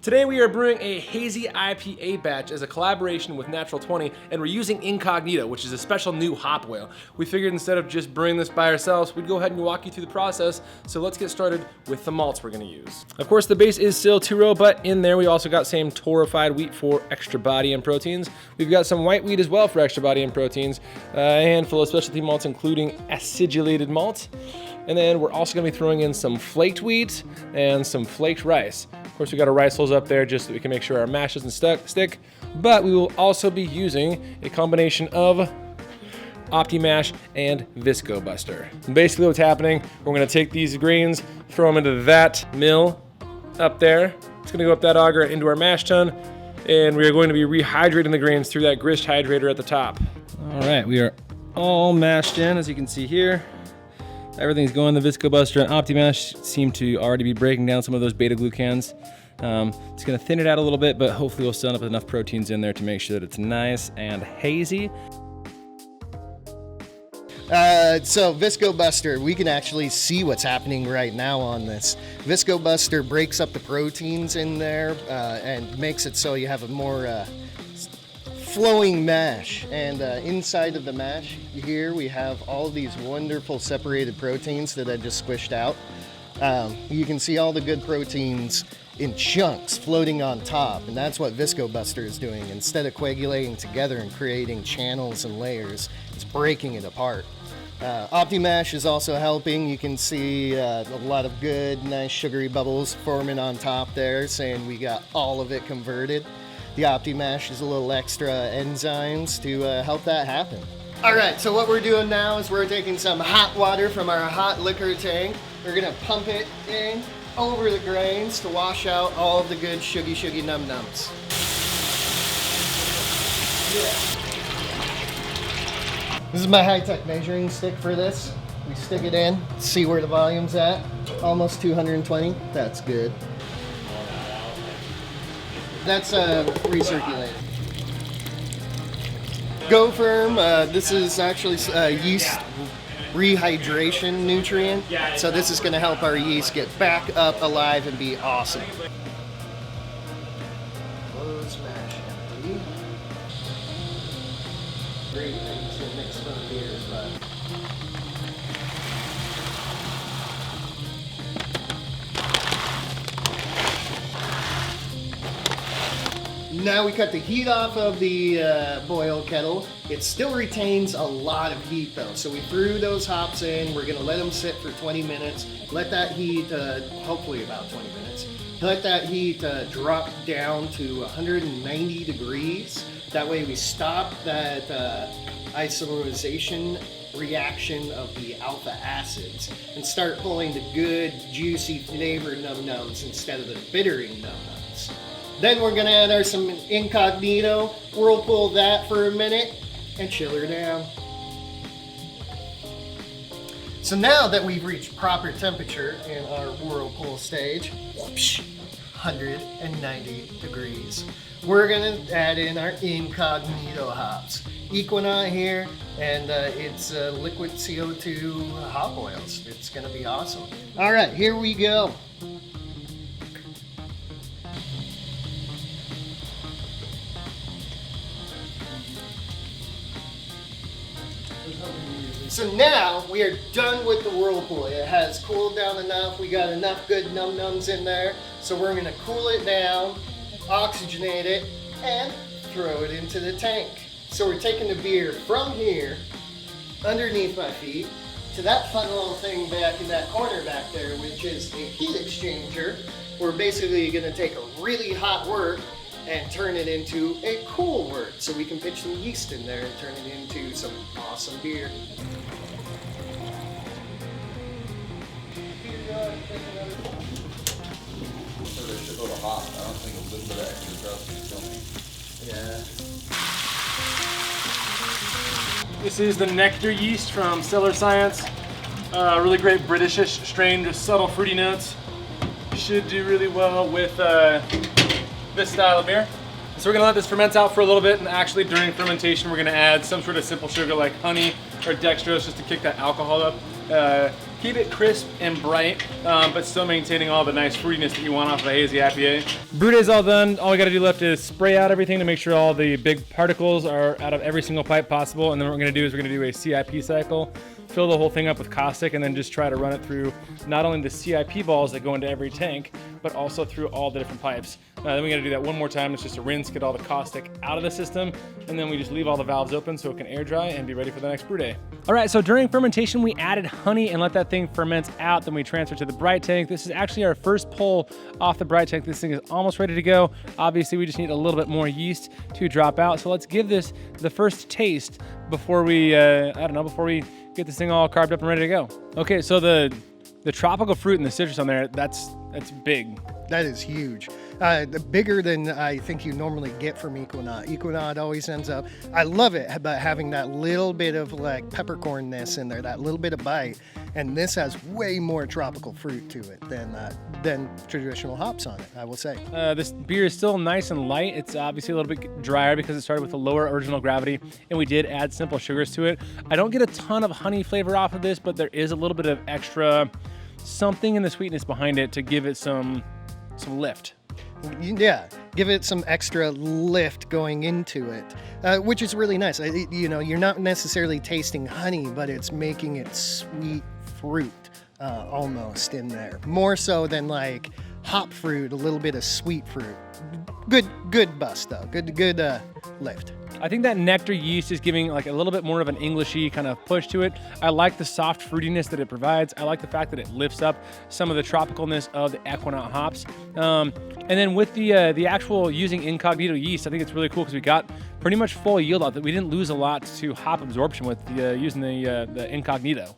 Today we are brewing a Hazy IPA batch as a collaboration with Natural 20, and we're using Incognito, which is a special new hop oil. We figured instead of just brewing this by ourselves, we'd go ahead and walk you through the process. So let's get started with the malts we're gonna use. Of course, the base is still 2-row, but in there we also got same torrefied wheat for extra body and proteins. We've got some white wheat as well for extra body and proteins, a handful of specialty malts, including acidulated malt. And then we're also gonna be throwing in some flaked wheat and some flaked rice. Of course, we got our rice hulls up there just so we can make sure our mash doesn't stick, but we will also be using a combination of OptiMash and Visco Buster. And basically what's happening, we're gonna take these grains, throw them into that mill up there. It's gonna go up that auger into our mash tun, and we are going to be rehydrating the grains through that grist hydrator at the top. All right, we are all mashed in, as you can see here. Everything's going. The Visco Buster and OptiMash seem to already be breaking down some of those beta glucans. It's gonna thin it out a little bit, but hopefully we'll still end up with enough proteins in there to make sure that it's nice and hazy. So Visco Buster, we can actually see what's happening right now on this. Visco Buster breaks up the proteins in there and makes it so you have a more flowing mash. And inside of the mash here we have all these wonderful separated proteins that I just squished out. You can see all the good proteins in chunks floating on top, and that's what Visco Buster is doing. Instead of coagulating together and creating channels and layers, it's breaking it apart. OptiMash is also helping. You can see a lot of good, nice sugary bubbles forming on top there, saying we got all of it converted. The OptiMash is a little extra enzymes to help that happen. All right, so what we're doing now is we're taking some hot water from our hot liquor tank. We're gonna pump it in over the grains to wash out all of the good sugary num-nums. Yeah. This is my high-tech measuring stick for this. We stick it in, see where the volume's at. Almost 220, that's good. That's recirculated. Go Firm, this is actually yeast rehydration nutrient. So this is gonna help our yeast get back up alive and be awesome. Close mash empty. Great things to mix from beers, but. Now we cut the heat off of the boil kettle. It still retains a lot of heat though. So we threw those hops in. We're gonna let them sit for 20 minutes. Let that heat, hopefully about 20 minutes. Let that heat drop down to 190 degrees. That way we stop that isomerization reaction of the alpha acids and start pulling the good, juicy flavored num-nums instead of the bittering num-nums. Then we're gonna add some Incognito, whirlpool that for a minute, and chill her down. So now that we've reached proper temperature in our whirlpool stage, 190 degrees, we're gonna add in our Incognito hops. Equinaut here, and it's liquid CO2 hop oils. It's gonna be awesome. All right, here we go. So now we are done with the whirlpool. It has cooled down enough. We got enough good num-nums in there. So we're gonna cool it down, oxygenate it, and throw it into the tank. So we're taking the beer from here, underneath my feet, to that fun little thing back in that corner back there, which is a heat exchanger. We're basically gonna take a really hot wort and turn it into a cool wort. So we can pitch some yeast in there and turn it into some awesome beer. Yeah. This is the Nectar yeast from Cellar Science. Really great British-ish strain, just subtle fruity notes. Should do really well with this style of beer. So we're gonna let this ferment out for a little bit, and actually during fermentation we're gonna add some sort of simple sugar like honey or dextrose just to kick that alcohol up. Keep it crisp and bright, but still maintaining all the nice fruitiness that you want off of a Hazy IPA. Brew day's all done. All we gotta do left is spray out everything to make sure all the big particles are out of every single pipe possible. And then what we're gonna do is we're gonna do a CIP cycle, fill the whole thing up with caustic, and then just try to run it through not only the CIP balls that go into every tank, but also through all the different pipes. Then we gotta do that one more time. It's just a rinse, get all the caustic out of the system, and then we just leave all the valves open so it can air dry and be ready for the next brew day. All right, so during fermentation, we added honey and let that thing ferment out. Then we transfer to the bright tank. This is actually our first pull off the bright tank. This thing is almost ready to go. Obviously, we just need a little bit more yeast to drop out. So let's give this the first taste before we, before we get this thing all carved up and ready to go. Okay, so the tropical fruit and the citrus on there, that's big. That is huge. Bigger than I think you normally get from Equinox. Equinox always ends up, I love it about having that little bit of like peppercornness in there, that little bit of bite. And this has way more tropical fruit to it than traditional hops on it, I will say. This beer is still nice and light. It's obviously a little bit drier because it started with a lower original gravity, and we did add simple sugars to it. I don't get a ton of honey flavor off of this, but there is a little bit of extra something in the sweetness behind it to give it some lift. Yeah, give it some extra lift going into it, which is really nice. You're not necessarily tasting honey, but it's making it sweet fruit almost in there. More so than like hop fruit, a little bit of sweet fruit. Good bust though. Good lift. I think that nectar yeast is giving like a little bit more of an Englishy kind of push to it. I like the soft fruitiness that it provides. I like the fact that it lifts up some of the tropicalness of the Equinox hops. And then with the actual using Incognito yeast, I think it's really cool because we got pretty much full yield out that we didn't lose a lot to hop absorption with using the Incognito.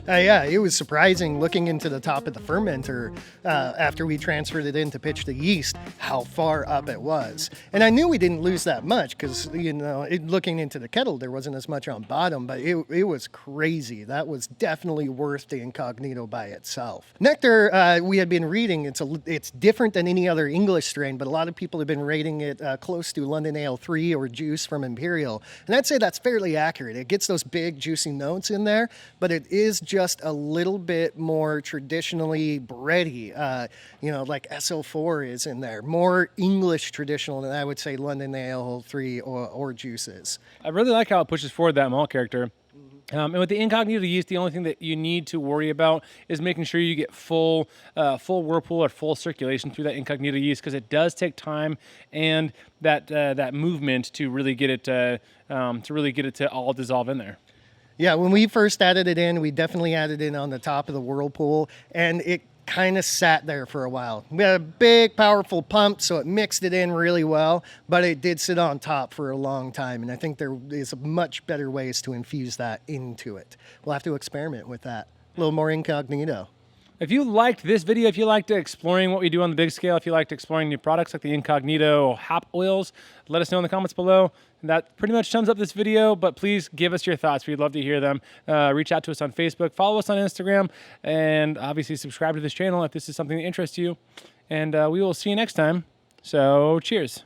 Yeah, it was surprising looking into the top of the fermenter after we transferred it in to pitch the yeast, how far up it was. And I knew we didn't lose that much because, looking into the kettle, there wasn't as much on bottom, but it was crazy. That was definitely worth the Incognito by itself. Nectar, we had been reading, it's different than any other English strain, but a lot of people have been rating it close to London Ale 3 or Juice from Imperial. And I'd say that's fairly accurate. It gets those big juicy notes in there, but it is just a little bit more traditionally bready, like SO4 is in there. More English traditional than I would say London Ale 3 or Juices. I really like how it pushes forward that malt character. And with the Incognito yeast, the only thing that you need to worry about is making sure you get full whirlpool or full circulation through that Incognito yeast, because it does take time and that movement to really get it to all dissolve in there. Yeah, when we first added it in, we definitely added it on the top of the whirlpool, and it kind of sat there for a while. We had a big, powerful pump, so it mixed it in really well, but it did sit on top for a long time, and I think there is much better ways to infuse that into it. We'll have to experiment with that. A little more Incognito. If you liked this video, if you liked exploring what we do on the big scale, if you liked exploring new products like the Incognito hop oils, let us know in the comments below. And that pretty much sums up this video, but please give us your thoughts. We'd love to hear them. Reach out to us on Facebook, follow us on Instagram, and obviously subscribe to this channel if this is something that interests you. And we will see you next time. So cheers.